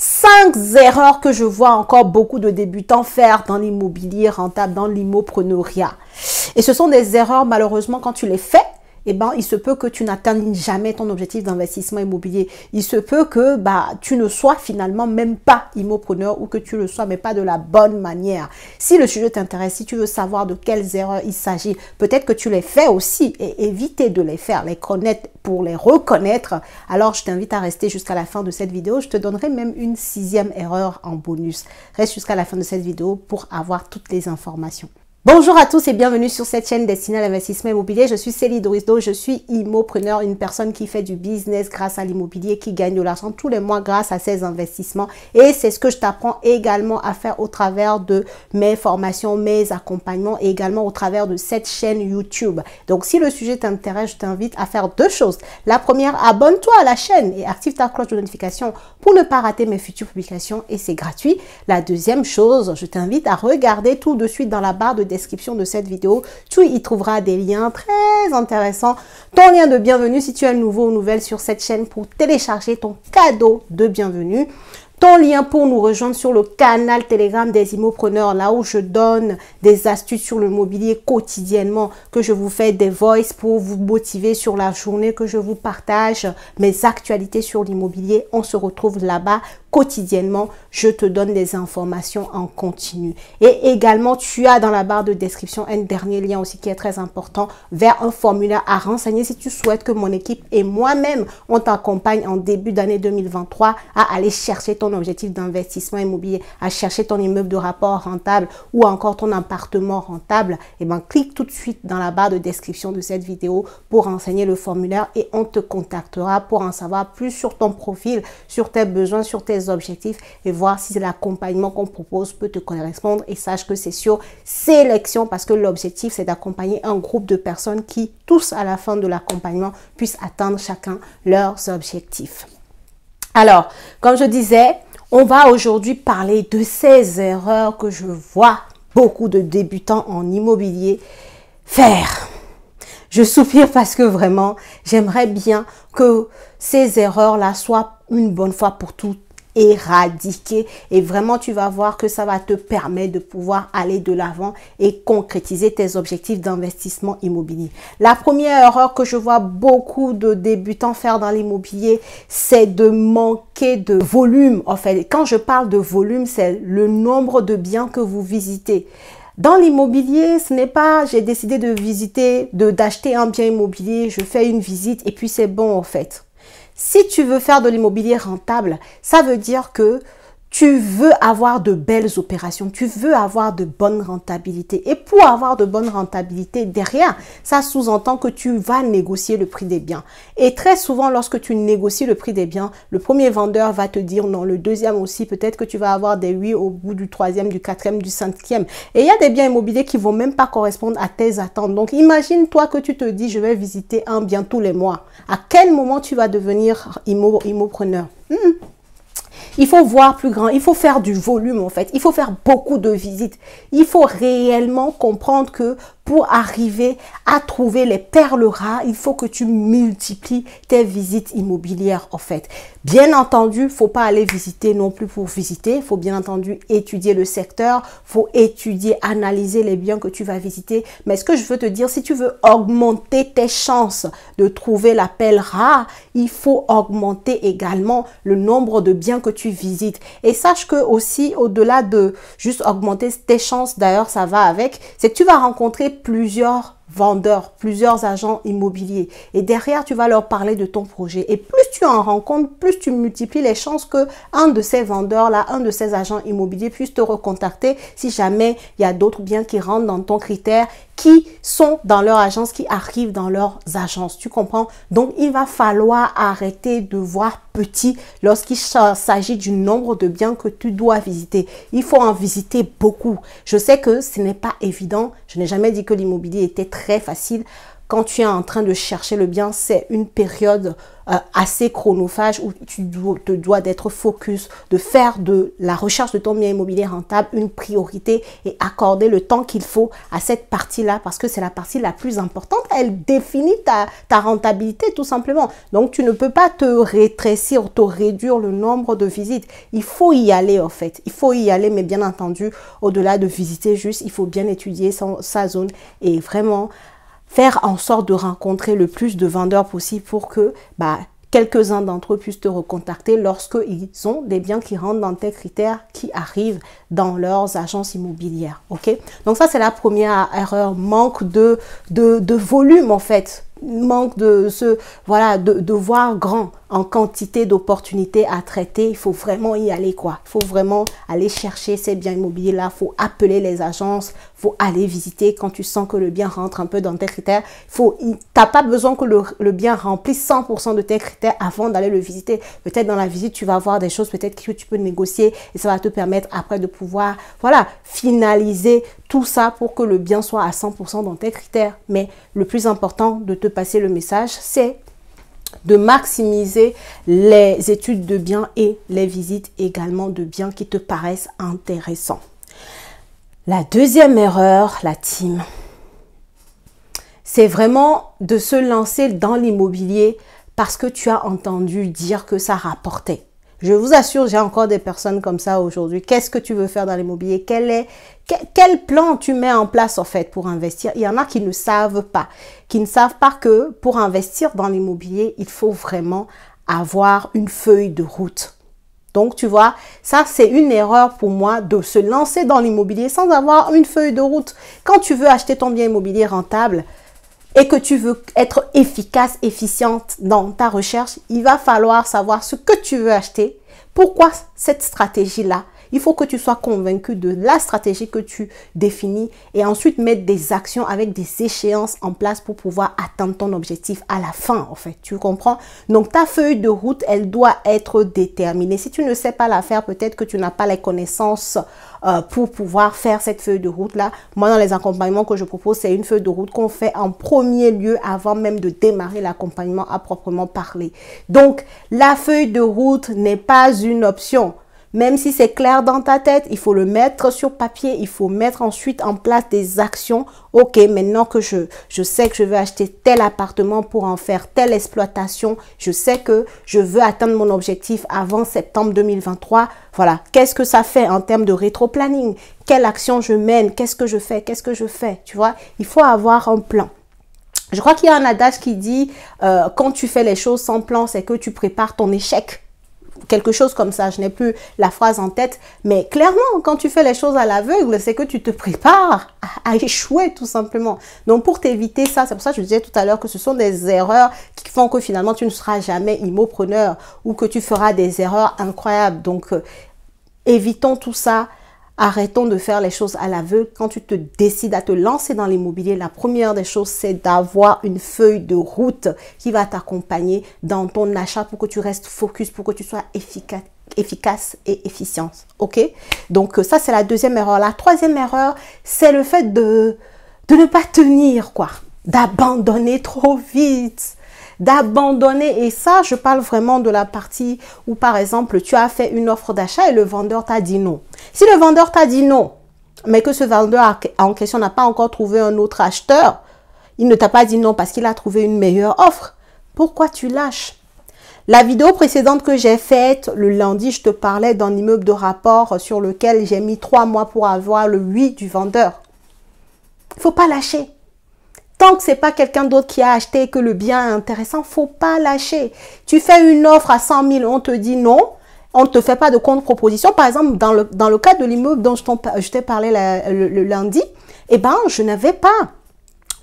5 erreurs que je vois encore beaucoup de débutants faire dans l'immobilier rentable, dans l'immopreneuriat. Et ce sont des erreurs, malheureusement, quand tu les fais, eh ben, il se peut que tu n'atteignes jamais ton objectif d'investissement immobilier. Il se peut que tu ne sois finalement même pas immopreneur ou que tu le sois, mais pas de la bonne manière. Si le sujet t'intéresse, si tu veux savoir de quelles erreurs il s'agit, peut-être que tu les fais aussi et éviter de les faire, les connaître pour les reconnaître. Alors, je t'invite à rester jusqu'à la fin de cette vidéo. Je te donnerai même une 6e erreur en bonus. Reste jusqu'à la fin de cette vidéo pour avoir toutes les informations. Bonjour à tous et bienvenue sur cette chaîne destinée à l'investissement immobilier. Je suis Célie Dorisdo, je suis immopreneur, une personne qui fait du business grâce à l'immobilier, qui gagne de l'argent tous les mois grâce à ses investissements. Et c'est ce que je t'apprends également à faire au travers de mes formations, mes accompagnements et également au travers de cette chaîne YouTube. Donc si le sujet t'intéresse, je t'invite à faire 2 choses. La première, abonne-toi à la chaîne et active ta cloche de notification pour ne pas rater mes futures publications et c'est gratuit. La deuxième chose, je t'invite à regarder tout de suite dans la barre de description de cette vidéo, tu y trouveras des liens très intéressants. Ton lien de bienvenue si tu es nouveau ou nouvelle sur cette chaîne pour télécharger ton cadeau de bienvenue. Ton lien pour nous rejoindre sur le canal Telegram des immopreneurs, là où je donne des astuces sur le mobilier quotidiennement, que je vous fais des voices pour vous motiver sur la journée, que je vous partage mes actualités sur l'immobilier. On se retrouve là-bas quotidiennement. Je te donne des informations en continu. Et également, tu as dans la barre de description un dernier lien aussi qui est très important vers un formulaire à renseigner si tu souhaites que mon équipe et moi-même, on t'accompagne en début d'année 2023 à aller chercher ton objectif d'investissement immobilier, à chercher ton immeuble de rapport rentable ou encore ton appartement rentable. Et ben, clique tout de suite dans la barre de description de cette vidéo pour renseigner le formulaire et on te contactera pour en savoir plus sur ton profil, sur tes besoins, sur tes objectifs et voir si l'accompagnement qu'on propose peut te correspondre. Et sache que c'est sur sélection parce que l'objectif c'est d'accompagner un groupe de personnes qui tous à la fin de l'accompagnement puissent atteindre chacun leurs objectifs. Alors, comme je disais, on va aujourd'hui parler de ces erreurs que je vois beaucoup de débutants en immobilier faire. Je soupire parce que vraiment, j'aimerais bien que ces erreurs-là soient une bonne fois pour toutes éradiquer et vraiment tu vas voir que ça va te permettre de pouvoir aller de l'avant et concrétiser tes objectifs d'investissement immobilier. La première erreur que je vois beaucoup de débutants faire dans l'immobilier, c'est de manquer de volume. En fait, quand je parle de volume, c'est le nombre de biens que vous visitez. Dans l'immobilier, ce n'est pas j'ai décidé de visiter, d'acheter un bien immobilier, je fais une visite et puis c'est bon en fait. Si tu veux faire de l'immobilier rentable, ça veut dire que tu veux avoir de belles opérations, tu veux avoir de bonnes rentabilités. Et pour avoir de bonnes rentabilités derrière, ça sous-entend que tu vas négocier le prix des biens. Et très souvent, lorsque tu négocies le prix des biens, le premier vendeur va te dire non, le deuxième aussi, peut-être que tu vas avoir des oui au bout du 3e, du 4e, du 5e. Et il y a des biens immobiliers qui vont même pas correspondre à tes attentes. Donc, imagine-toi que tu te dis, je vais visiter un bien tous les mois. À quel moment tu vas devenir immopreneur? Il faut voir plus grand, il faut faire du volume en fait, il faut faire beaucoup de visites. Il faut réellement comprendre que pour arriver à trouver les perles rares, il faut que tu multiplies tes visites immobilières en fait. Bien entendu, il ne faut pas aller visiter non plus pour visiter. Il faut bien entendu étudier le secteur, il faut étudier, analyser les biens que tu vas visiter. Mais ce que je veux te dire, si tu veux augmenter tes chances de trouver la perle rare, il faut augmenter également le nombre de biens que tu visites. Et sache que aussi, au-delà de juste augmenter tes chances, d'ailleurs ça va avec, c'est que tu vas rencontrer plusieurs vendeurs, plusieurs agents immobiliers. Et derrière, tu vas leur parler de ton projet. Et plus tu en rencontres, plus tu multiplies les chances que un de ces vendeurs-là, un de ces agents immobiliers puisse te recontacter si jamais il y a d'autres biens qui rentrent dans ton critère, qui sont dans leur agence, qui arrivent dans leurs agences. Tu comprends? Donc, il va falloir arrêter de voir petit lorsqu'il s'agit du nombre de biens que tu dois visiter. Il faut en visiter beaucoup. Je sais que ce n'est pas évident. Je n'ai jamais dit que l'immobilier était très facile. quand tu es en train de chercher le bien, c'est une période assez chronophage où tu te dois d'être focus, de faire de la recherche de ton bien immobilier rentable une priorité et accorder le temps qu'il faut à cette partie-là parce que c'est la partie la plus importante. Elle définit ta rentabilité tout simplement. Donc, tu ne peux pas te rétrécir, te réduire le nombre de visites. Il faut y aller en fait. Il faut y aller, mais bien entendu, au-delà de visiter juste, il faut bien étudier sa zone et vraiment faire en sorte de rencontrer le plus de vendeurs possible pour que quelques-uns d'entre eux puissent te recontacter lorsqu'ils ont des biens qui rentrent dans tes critères qui arrivent dans leurs agences immobilières. Ok? Donc ça, c'est la première erreur. Manque de volume en fait. Manque de voir grand en quantité d'opportunités à traiter. Il faut vraiment y aller quoi. Il faut vraiment aller chercher ces biens immobiliers là. Il faut appeler les agences. Il faut aller visiter quand tu sens que le bien rentre un peu dans tes critères. Tu n'as pas besoin que le bien remplisse 100% de tes critères avant d'aller le visiter. Peut-être dans la visite, tu vas voir des choses peut-être que tu peux négocier et ça va te permettre après de pouvoir finaliser tout ça pour que le bien soit à 100% dans tes critères. Mais le plus important de te passer le message, c'est de maximiser les études de biens et les visites également de biens qui te paraissent intéressants. La deuxième erreur, la team, c'est vraiment de se lancer dans l'immobilier parce que tu as entendu dire que ça rapportait. Je vous assure, j'ai encore des personnes comme ça aujourd'hui. Qu'est-ce que tu veux faire dans l'immobilier? Quel plan tu mets en place en fait pour investir? Il y en a qui ne savent pas que pour investir dans l'immobilier, il faut vraiment avoir une feuille de route. Donc, tu vois, ça, c'est une erreur pour moi de se lancer dans l'immobilier sans avoir une feuille de route. Quand tu veux acheter ton bien immobilier rentable et que tu veux être efficace, efficiente dans ta recherche, il va falloir savoir ce que tu veux acheter. Pourquoi cette stratégie-là? Il faut que tu sois convaincu de la stratégie que tu définis et ensuite mettre des actions avec des échéances en place pour pouvoir atteindre ton objectif à la fin, en fait. Tu comprends? Donc, ta feuille de route, elle doit être déterminée. Si tu ne sais pas la faire, peut-être que tu n'as pas les connaissances pour pouvoir faire cette feuille de route-là. Moi, dans les accompagnements que je propose, c'est une feuille de route qu'on fait en premier lieu avant même de démarrer l'accompagnement à proprement parler. Donc, la feuille de route n'est pas une option. Même si c'est clair dans ta tête, il faut le mettre sur papier, il faut mettre ensuite en place des actions. Ok, maintenant que je sais que je veux acheter tel appartement pour en faire telle exploitation, je sais que je veux atteindre mon objectif avant septembre 2023. Voilà, qu'est-ce que ça fait en termes de rétro-planning? Quelle action je mène? Qu'est-ce que je fais? Qu'est-ce que je fais? Tu vois, il faut avoir un plan. Je crois qu'il y a un adage qui dit quand tu fais les choses sans plan, c'est que tu prépares ton échec. Quelque chose comme ça, je n'ai plus la phrase en tête, mais clairement, quand tu fais les choses à l'aveugle, c'est que tu te prépares à échouer tout simplement. Donc, pour t'éviter ça, c'est pour ça que je disais tout à l'heure que ce sont des erreurs qui font que finalement, tu ne seras jamais immopreneur ou que tu feras des erreurs incroyables. Donc, évitons tout ça. Arrêtons de faire les choses à l'aveugle. Quand tu te décides à te lancer dans l'immobilier, la première des choses, c'est d'avoir une feuille de route qui va t'accompagner dans ton achat pour que tu restes focus, pour que tu sois efficace et efficiente. Ok? Donc, ça, c'est la deuxième erreur. La troisième erreur, c'est le fait de ne pas tenir, quoi. D'abandonner trop vite. D'abandonner, et ça, je parle vraiment de la partie où, par exemple, tu as fait une offre d'achat et le vendeur t'a dit non. Si le vendeur t'a dit non, mais que ce vendeur en question n'a pas encore trouvé un autre acheteur, il ne t'a pas dit non parce qu'il a trouvé une meilleure offre, pourquoi tu lâches? La vidéo précédente que j'ai faite, le lundi, je te parlais d'un immeuble de rapport sur lequel j'ai mis 3 mois pour avoir le oui du vendeur. Il ne faut pas lâcher. Tant que ce n'est pas quelqu'un d'autre qui a acheté et que le bien est intéressant, il ne faut pas lâcher. Tu fais une offre à 100 000, on te dit non, on ne te fait pas de contre-proposition. Par exemple, dans le cas de l'immeuble dont je t'ai parlé le lundi, eh ben, je n'avais pas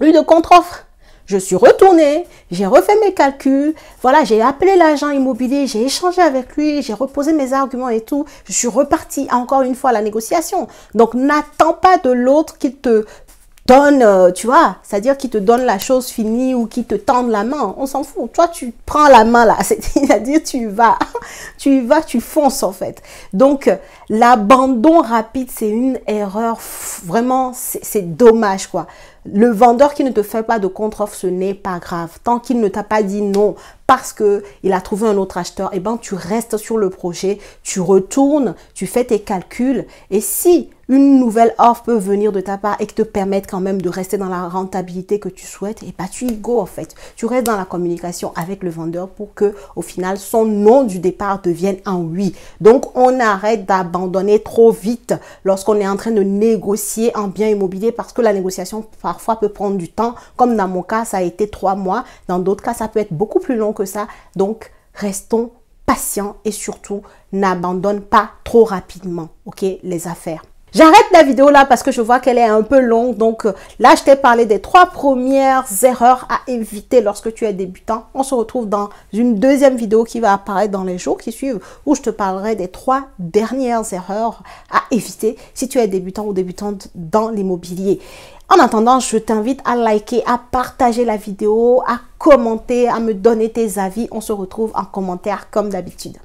eu de contre-offre. Je suis retournée, j'ai refait mes calculs, voilà, j'ai appelé l'agent immobilier, j'ai échangé avec lui, j'ai reposé mes arguments et tout. Je suis repartie encore une fois à la négociation. Donc, n'attends pas de l'autre qu'il te donne, tu vois, c'est-à-dire qui te donne la chose finie ou qui te tendent la main. On s'en fout. Toi, tu prends la main là. C'est-à-dire, tu y vas, tu fonces en fait. Donc, l'abandon rapide, c'est une erreur. Vraiment, c'est dommage quoi. Le vendeur qui ne te fait pas de contre-offre, ce n'est pas grave. Tant qu'il ne t'a pas dit non parce qu'il a trouvé un autre acheteur, eh ben, tu restes sur le projet, tu retournes, tu fais tes calculs. Et si une nouvelle offre peut venir de ta part et que te permettre quand même de rester dans la rentabilité que tu souhaites, et bah tu y go en fait. Tu restes dans la communication avec le vendeur pour que au final son non du départ devienne un oui. Donc on arrête d'abandonner trop vite lorsqu'on est en train de négocier un bien immobilier parce que la négociation parfois peut prendre du temps. Comme dans mon cas, ça a été 3 mois. Dans d'autres cas, ça peut être beaucoup plus long que ça. Donc restons patients et surtout n'abandonne pas trop rapidement, ok, les affaires. J'arrête la vidéo là parce que je vois qu'elle est un peu longue. Donc là, je t'ai parlé des 3 premières erreurs à éviter lorsque tu es débutant. On se retrouve dans une deuxième vidéo qui va apparaître dans les jours qui suivent où je te parlerai des 3 dernières erreurs à éviter si tu es débutant ou débutante dans l'immobilier. En attendant, je t'invite à liker, à partager la vidéo, à commenter, à me donner tes avis. On se retrouve en commentaire comme d'habitude.